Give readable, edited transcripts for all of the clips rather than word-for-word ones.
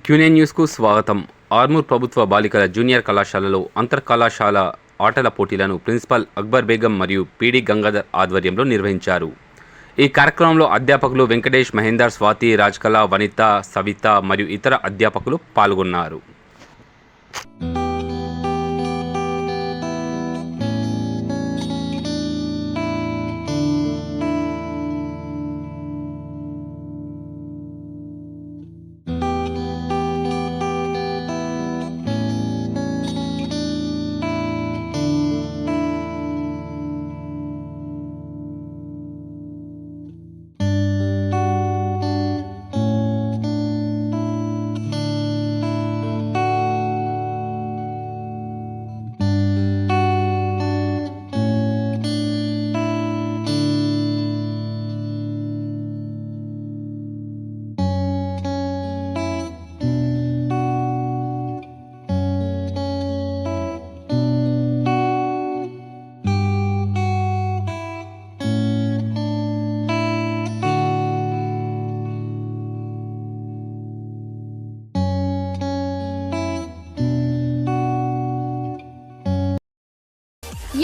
క్యూనే న్యూస్కు స్వాగతం. ఆర్మూర్ ప్రభుత్వ బాలికల జూనియర్ కళాశాలలో అంతర్ కళాశాల ఆటల పోటీలను ప్రిన్సిపల్ అక్బర్ బేగం మరియు పీడి గంగాధర్ ఆధ్వర్యంలో నిర్వహించారు. ఈ కార్యక్రమంలో అధ్యాపకులు వెంకటేష్, మహేందర్, స్వాతి, రాజ్కళ, వనిత, సవిత మరియు ఇతర అధ్యాపకులు పాల్గొన్నారు.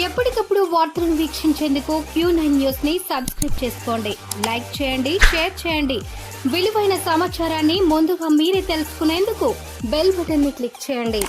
ఎప్పటికప్పుడు వార్తలను వీక్షించేందుకు Q9 న్యూస్ ని సబ్స్క్రైబ్ చేసుకోండి, లైక్ చేయండి, షేర్ చేయండి. విలువైన సమాచారాన్ని ముందుగా మీరే తెలుసుకునేందుకు బెల్ బటన్ ని క్లిక్ చేయండి.